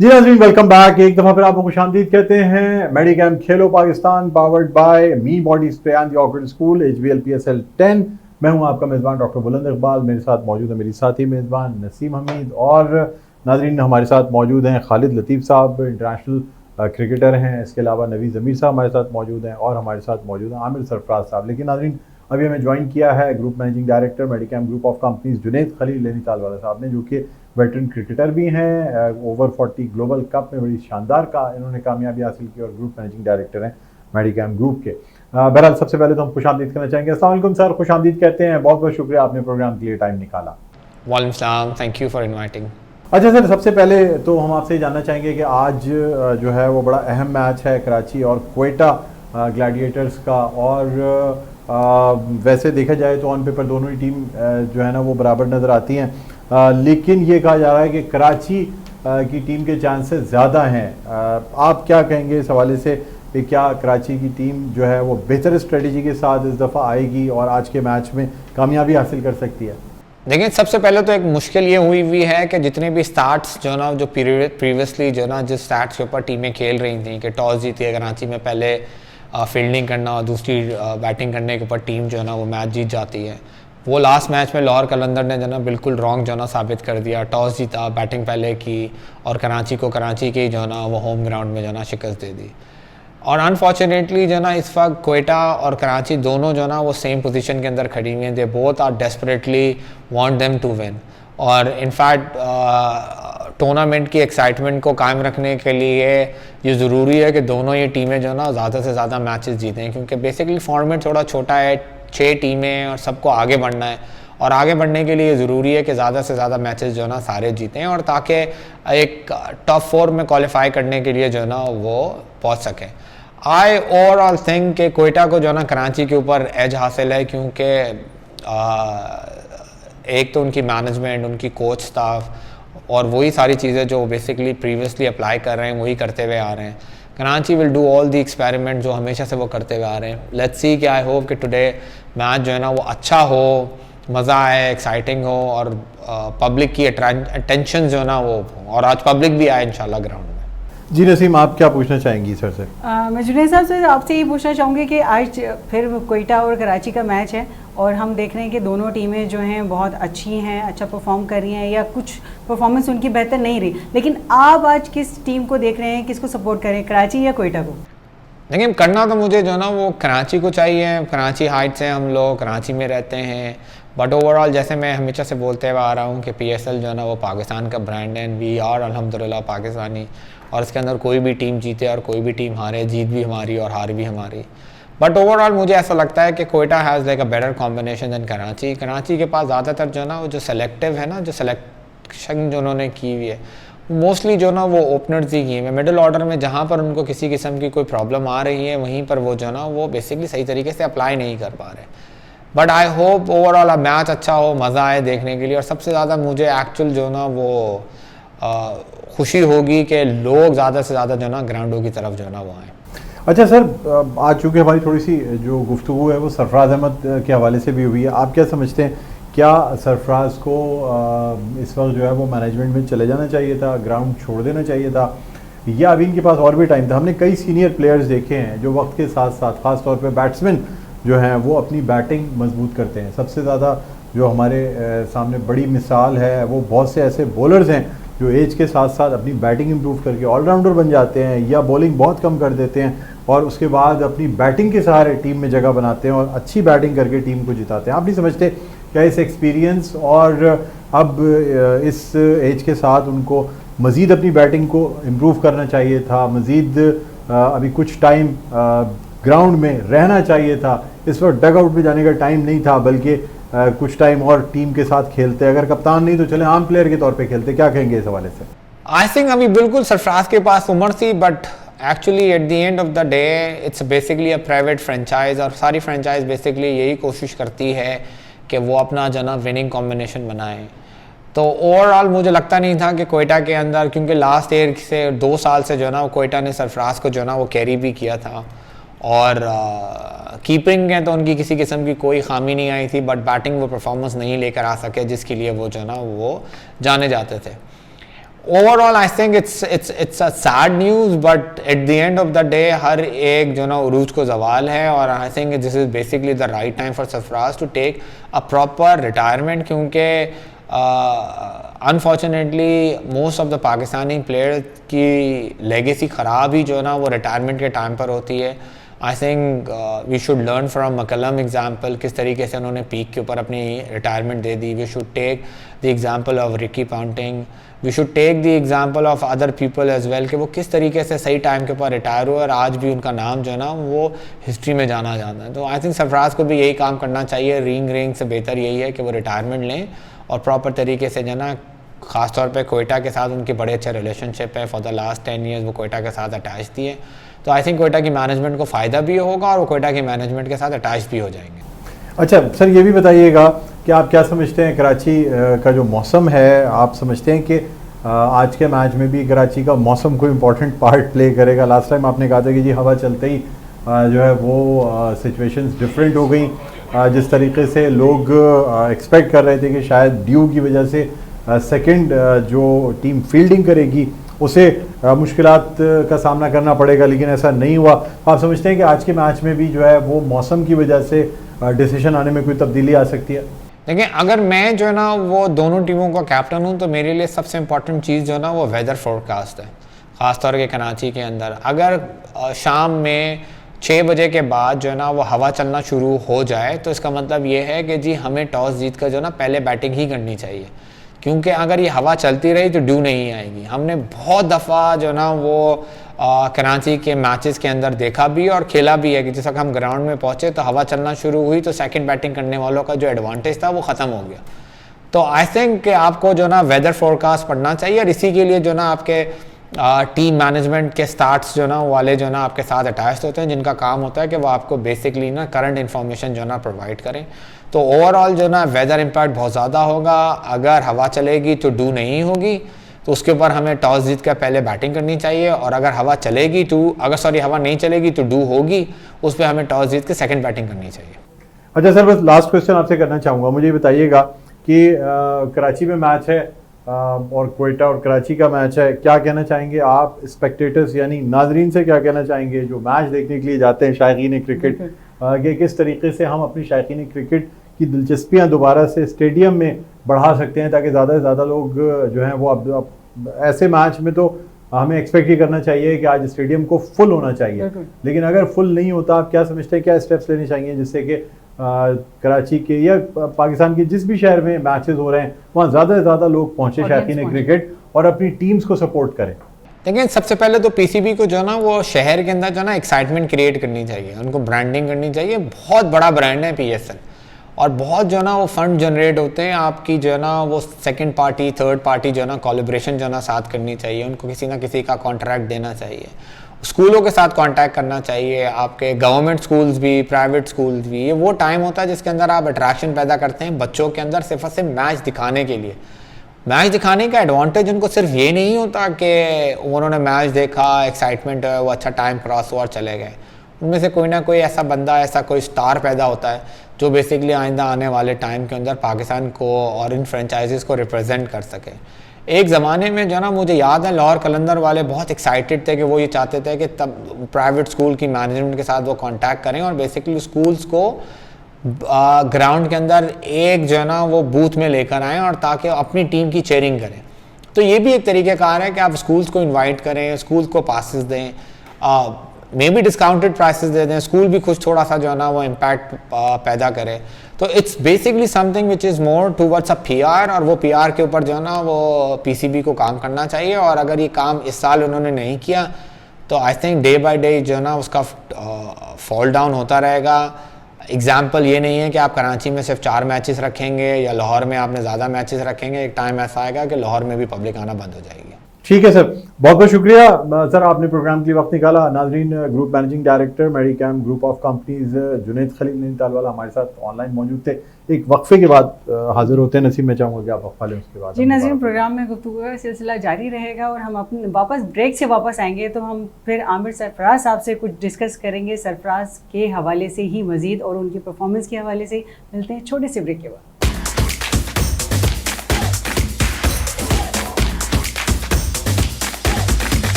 जी नाज़रीन, welcome back. एक दफ़ा फिर आपको खुशामदीद कहते हैं। मेडिकैम खेलो Pakistan powered by me body spray and the orchid school HBL PSL 10। मैं हूं आपका मेज़बान डॉक्टर बुलंद इकबाल। मेरे साथ मौजूद है मेरी साथी मेज़बान नसीम हमीद, और नाज़रीन हमारे साथ मौजूद हैं खालिद लतीफ़ साहब, इंटरनेशनल क्रिकेटर हैं। इसके अलावा नवीद ज़मीर साहब हमारे साथ मौजूद हैं, और हमारे साथ मौजूद हैं आमिर सरफराज साहब। लेकिन नाज़रीन, अभी हमें ज्वाइन किया है group managing director Medicam group of companies Junaid Khalil Nainital Wala साहब ने, जो कि वेटरन क्रिकेटर भी हैं। ओवर 40 ग्लोबल कप में बड़ी शानदार का इन्होंने कामयाबी हासिल की, और ग्रुप मैनेजिंग डायरेक्टर हैं मेडिकैम ग्रुप के। बहरहाल सबसे पहले तो हम खुशामदीद करना चाहेंगे। अस्सलाम वालेकुम सर, खुशामदीद कहते हैं। बहुत बहुत शुक्रिया आपने प्रोग्राम के लिए टाइम निकाला। वालेकुम सलाम, थैंक यू फॉर इनवाइटिंग। अच्छा सर, सबसे पहले तो हम आपसे जानना चाहेंगे कि आज जो है वो बड़ा अहम मैच है कराची और क्वेटा ग्लैडिएटर्स का, और वैसे देखा जाए तो ऑन पेपर दोनों ही टीम जो है ना वो बराबर नज़र आती हैं, लेकिन ये कहा जा रहा है कि कराची की टीम के चांसेस ज़्यादा हैं। आप क्या कहेंगे इस हवाले से कि क्या कराची की टीम जो है वो बेहतर स्ट्रेटजी के साथ इस दफ़ा आएगी और आज के मैच में कामयाबी हासिल कर सकती है? देखिए, सबसे पहले तो एक मुश्किल ये हुई है कि जितने भी स्टार्ट्स जो ना जो प्रीवियसली जो ना जिस स्टार्ट्स के ऊपर टीमें खेल रही थी कि टॉस जीती है कराची में, पहले फील्डिंग करना और दूसरी बैटिंग करने के ऊपर टीम जो है ना वो मैच जीत जाती है। वो लास्ट मैच में लाहौर कलंदर ने जो ना बिल्कुल रॉन्ग जो ना साबित कर दिया। टॉस जीता, बैटिंग पहले की, और कराची की जो ना वो होम ग्राउंड में जो ना शिकस्त दे दी। और अनफॉर्चुनेटली जो ना इस वक्त कोयटा और कराची दोनों जो ना वो सेम पोजीशन के अंदर खड़ी हुई हैं। They both are desperately want them to win, और इनफैक्ट टूर्नामेंट की एक्साइटमेंट को कायम रखने के लिए ये ज़रूरी है कि दोनों ये टीमें जो ना ज़्यादा से ज़्यादा मैचेस जीतें, क्योंकि बेसिकली फॉर्मेट थोड़ा छोटा है, 6 टीमें और सबको आगे बढ़ना है, और आगे बढ़ने के लिए ज़रूरी है कि ज़्यादा से ज़्यादा मैचेस जो ना सारे जीतें, और ताकि एक टॉप 4 में क्वालिफाई करने के लिए जो ना वो पहुंच सकें। आई ओवरऑल थिंक कि कोयटा को जो ना कराची के ऊपर एज हासिल है, क्योंकि एक तो उनकी मैनेजमेंट, उनकी कोच स्टाफ, और वही सारी चीज़ें जो बेसिकली प्रीवियसली अप्लाई कर रहे हैं वही करते हुए आ रहे हैं। Karachi will do all the experiment जो हमेशा से वो करते हुए आ रहे हैं। लेट्स सी कि आई होप कि टुडे मैच जो है ना वो अच्छा हो, मज़ा आए, एक्साइटिंग हो, और पब्लिक की अटेंशन जो है ना वो, और आज पब्लिक भी आए इंशाल्लाह ग्राउंड में। जी नसीम, आप क्या पूछना चाहेंगी सर से? मैं जुनैद साहब से आपसे ये पूछना चाहूँगी कि आज फिर कोयटा और कराची का मैच है, और हम देख रहे हैं कि दोनों टीमें जो हैं बहुत अच्छी हैं, अच्छा परफॉर्म कर रही हैं, या कुछ परफॉर्मेंस उनकी बेहतर नहीं रही, लेकिन आप आज किस टीम को देख रहे हैं, किसको सपोर्ट करें, कराची या कोयटा को? देखिए, करना तो मुझे जो ना वो कराची को चाहिए। कराची हाइट से हम लोग कराची में रहते हैं, बट ओवरऑल जैसे मैं हमेशा से बोलते हुए आ रहा हूँ कि PSL जो है ना वो पाकिस्तान का ब्रांड है, एंड वी आर अल्हम्दुलिल्लाह पाकिस्तानी, और इसके अंदर कोई भी टीम जीते और कोई भी टीम हारे, जीत भी हमारी और हार भी हमारी। बट ओवरऑल मुझे ऐसा लगता है कि Quetta has like a better combination than Karachi. Karachi के पास ज़्यादातर जो ना वो जो सेलेक्टिव है ना, जो सेलेक्शन जो उन्होंने की हुई है मोस्टली जो ना वो ओपनर्स ही किए हैं। मिडिल ऑर्डर में जहाँ पर उनको किसी किस्म की कोई प्रॉब्लम आ रही है वहीं पर वो जो ना वो बेसिकली सही तरीके से अप्लाई नहीं कर पा रहे। But I hope overall match अच्छा हो, मज़ा आए देखने के लिए, और सबसे ज़्यादा मुझे एक्चुअल जो ना वो खुशी होगी कि लोग ज़्यादा से ज़्यादा जो ना ग्राउंडों की तरफ जो ना वो आएँ। अच्छा सर, आज चूँकि हमारी थोड़ी सी जो गुफ्तगू है वो सरफराज अहमद के हवाले से भी हुई है, आप क्या समझते हैं, क्या सरफराज को इस वक्त जो है वो मैनेजमेंट में चले जाना चाहिए था, ग्राउंड छोड़ देना चाहिए था, या अभी इनके पास और भी टाइम था? हमने कई सीनियर प्लेयर्स देखे हैं जो वक्त के साथ साथ ख़ास तौर पे बैट्समैन जो हैं वो अपनी बैटिंग मजबूत करते हैं। सबसे ज़्यादा जो हमारे सामने बड़ी मिसाल है वो बहुत से ऐसे बॉलर्स हैं जो एज के साथ साथ अपनी बैटिंग इंप्रूव करके ऑलराउंडर बन जाते हैं, या बॉलिंग बहुत कम कर देते हैं और उसके बाद अपनी बैटिंग के सहारे टीम में जगह बनाते हैं और अच्छी बैटिंग करके टीम को जिताते हैं। आप नहीं समझते क्या इस एक्सपीरियंस और अब इस एज के साथ उनको मज़ीद अपनी बैटिंग को इम्प्रूव करना चाहिए था, मज़ीद अभी कुछ टाइम ग्राउंड में रहना चाहिए था? इस वक्त डग आउट में जाने का टाइम नहीं था, बल्कि कुछ टाइम और टीम के साथ खेलते, अगर कप्तान नहीं तो चले आम प्लेयर के तौर पे खेलते। क्या कहेंगे इस हवाले से? आई थिंक अभी बिल्कुल सरफराज के पास उम्र थी, but actually eight the end of the day it's basically a private franchise, और सारी फ्रेंचाइज बेसिकली यही कोशिश करती है कि वो अपना जो ना विनिंग कॉम्बिनेशन बनाएं। तो ओवरऑल मुझे लगता नहीं था कि कोयटा के अंदर, क्योंकि लास्ट ईयर से 2 साल से जो ना कोयटा ने सरफराज को जो ना वो कैरी भी किया था, और कीपिंग है तो उनकी किसी किस्म की कोई खामी नहीं आई थी, बट बैटिंग वो परफॉर्मेंस नहीं लेकर आ सके जिसके लिए वो जो ना वो जाने जाते थे। Overall I think it's a sad news, but at the end of the day हर एक जो ना उरूज को जवाल है, और I think this is basically the right time for Sarfaraz to take a proper retirement, क्योंकि unfortunately most of the Pakistani player की लेगेसी ख़राब ही जो है ना वो रिटायरमेंट के टाइम पर होती है। I think we should learn from McCullum example, किस तरीके से उन्होंने पीक के ऊपर अपनी रिटायरमेंट दे दी। We should take the example of Ricky Ponting, we should take the example of other people as well, कि वो किस तरीके से सही टाइम के ऊपर रिटायर हुए और आज भी उनका नाम जो है ना वो हिस्ट्री में जाना जाता है। तो आई थिंक सरफराज को भी यही काम करना चाहिए, रिंग से बेहतर यही है कि वो रिटायरमेंट लें और प्रॉपर तरीके से जो ना, ख़ासतौर पे कोयटा के साथ उनके बड़े अच्छे रिलेशनशिप है, फॉर द लास्ट 10 ईयर्स वो कोयटा के साथ अटैच थी है, तो आई थिंक कोयटा की मैनेजमेंट को फ़ायदा भी होगा और वो कोयटा की मैनेजमेंट के साथ अटैच भी हो जाएंगे। अच्छा सर, ये भी बताइएगा कि आप क्या समझते हैं कराची का जो मौसम है, आप समझते हैं कि आज के मैच में भी कराची का मौसम कोई इम्पोर्टेंट पार्ट प्ले करेगा? लास्ट टाइम आपने कहा था कि जी हवा चलते ही जो है वो सिचुएशंस डिफरेंट हो गई, जिस तरीके से लोग एक्सपेक्ट कर रहे थे कि शायद ड्यू की वजह से सेकंड जो टीम फील्डिंग करेगी उसे मुश्किलात का सामना करना पड़ेगा, लेकिन ऐसा नहीं हुआ। आप समझते हैं कि आज के मैच में भी जो है वो मौसम की वजह से डिसीजन आने में कोई तब्दीली आ सकती है? देखिए, अगर मैं जो है ना वो दोनों टीमों का कैप्टन हूँ तो मेरे लिए सबसे इम्पॉर्टेंट चीज़ जो है ना वो वेदर फोरकास्ट है, ख़ासतौर के कराची के अंदर। अगर शाम में 6 बजे के बाद जो है ना वो हवा चलना शुरू हो जाए तो इसका मतलब ये है कि जी हमें टॉस जीत कर जो है ना पहले बैटिंग ही करनी चाहिए, क्योंकि अगर ये हवा चलती रही तो ड्यू नहीं आएगी। हमने बहुत दफ़ा जो है ना वो कराची के मैचेस के अंदर देखा भी और खेला भी है कि जिस वक्त हम ग्राउंड में पहुँचे तो हवा चलना शुरू हुई तो सेकंड बैटिंग करने वालों का जो एडवांटेज था वो ख़त्म हो गया। तो आई थिंक कि आपको जो ना वेदर फोरकास्ट पढ़ना चाहिए और इसी के लिए जो ना आपके टीम मैनेजमेंट के स्टार्ट्स जो ना वाले जो ना आपके साथ अटैच होते हैं, जिनका काम होता है कि वो आपको बेसिकली ना करंट इन्फॉर्मेशन जो ना प्रोवाइड करें। तो ओवरऑल जो ना वेदर इम्पैक्ट बहुत ज़्यादा होगा। अगर हवा चलेगी तो ड्यू नहीं होगी, तो उसके ऊपर हमें टॉस जीत कर पहले बैटिंग करनी चाहिए, और अगर हवा चलेगी तो हवा नहीं चलेगी तो ड्यू होगी, उस पर हमें टॉस जीत के सेकंड बैटिंग करनी चाहिए। अच्छा सर, बस लास्ट क्वेश्चन आपसे करना चाहूँगा, मुझे बताइएगा कि कराची में मैच है और कोयटा और कराची का मैच है, क्या कहना चाहेंगे आप स्पेक्टेटर्स यानी नाजरीन से, क्या कहना चाहेंगे जो मैच देखने के लिए जाते हैं शायकीन क्रिकेट, कि किस तरीके से हम अपनी शायकीन क्रिकेट की दिलचस्पियां दोबारा से स्टेडियम में बढ़ा सकते हैं ताकि ज़्यादा से ज़्यादा लोग जो हैं वो अब ऐसे मैच में तो हमें एक्सपेक्ट ही करना चाहिए कि आज स्टेडियम को फुल होना चाहिए, लेकिन अगर फुल नहीं होता, आप क्या समझते हैं क्या स्टेप्स लेने चाहिए जिससे कि कराची के या पाकिस्तान के जिस भी शहर में मैचेस हो रहे हैं वहाँ ज़्यादा से ज़्यादा लोग पहुँचे शायकीन क्रिकेट और अपनी टीम्स को सपोर्ट करें? देखिए, सबसे पहले तो पीसीबी को जो है ना वो शहर के अंदर जो है ना एक्साइटमेंट क्रिएट करनी चाहिए, उनको ब्रांडिंग करनी चाहिए। बहुत बड़ा ब्रांड है पीएसएल और बहुत जो है ना वो फंड जनरेट होते हैं। आपकी जो है ना वो सेकंड पार्टी थर्ड पार्टी जो है ना कोलैबोरेशन जो है ना साथ करनी चाहिए, उनको किसी ना किसी का कॉन्ट्रैक्ट देना चाहिए, स्कूलों के साथ कांटेक्ट करना चाहिए, आपके गवर्नमेंट स्कूल्स भी प्राइवेट स्कूल्स भी। ये वो टाइम होता है जिसके अंदर आप अट्रैक्शन पैदा करते हैं बच्चों के अंदर सिर्फ और सिर्फ मैच दिखाने के लिए। मैच दिखाने का एडवांटेज उनको सिर्फ ये नहीं होता कि उन्होंने मैच देखा, एक्साइटमेंट है, वो अच्छा टाइम क्रॉस हुआ और चले गए। उनमें से कोई ना कोई ऐसा बंदा, ऐसा कोई स्टार पैदा होता है जो बेसिकली आइंदा आने वाले टाइम के अंदर पाकिस्तान को और इन फ्रेंचाइजीज़ को रिप्रेजेंट कर सके। एक ज़माने में जो ना मुझे याद है लाहौर कलंदर वाले बहुत एक्साइटेड थे कि वो ये चाहते थे कि तब प्राइवेट स्कूल की मैनेजमेंट के साथ वो कांटेक्ट करें और बेसिकली स्कूल्स को ग्राउंड के अंदर एक जो है ना वो बूथ में लेकर आएँ और ताकि अपनी टीम की चेयरिंग करें। तो ये भी एक तरीक़ेकार है कि आप स्कूल्स को इन्वाइट करें, स्कूल्स को पासेस दें, मे बी डिस्काउंटेड प्राइसेस दे दें, स्कूल भी खुद थोड़ा सा जो है ना वो इम्पैक्ट पैदा करे। तो it's basically something which is more towards a PR, और वो पीआर के ऊपर जो है ना वो पीसीबी को काम करना चाहिए। और अगर ये काम इस साल उन्होंने नहीं किया तो I think day by day जो है ना उसका फॉल डाउन होता रहेगा। एग्जाम्पल ये नहीं है कि आप कराची में सिर्फ 4 मैचेस रखेंगे या लाहौर में आपने ज़्यादा मैचेस रखेंगे। एक टाइम ऐसा आएगा कि लाहौर में भी पब्लिक आना बंद हो जाएगी। ठीक है सर, बहुत बहुत शुक्रिया सर, आपने प्रोग्राम के लिए वक्त निकाला। नाजरीन, group managing director Medicam group of companies Junaid Khalil Nainital Wala हमारे साथ ऑनलाइन मौजूद थे। एक वक्फे के बाद हाजिर होते हैं। नसीब, मैं चाहूँगा कि आप वक्फा लें, उसके बाद जी नाज़रीन, प्रोग्राम में गुफ्तगू का सिलसिला जारी रहेगा और हम अपने वापस ब्रेक से वापस आएंगे तो हम फिर आमिर सरफराज साहब से कुछ डिस्कस करेंगे सरफराज के हवाले से ही मज़ीद और उनकी परफॉर्मेंस के हवाले से। मिलते हैं छोटे से ब्रेक के बाद।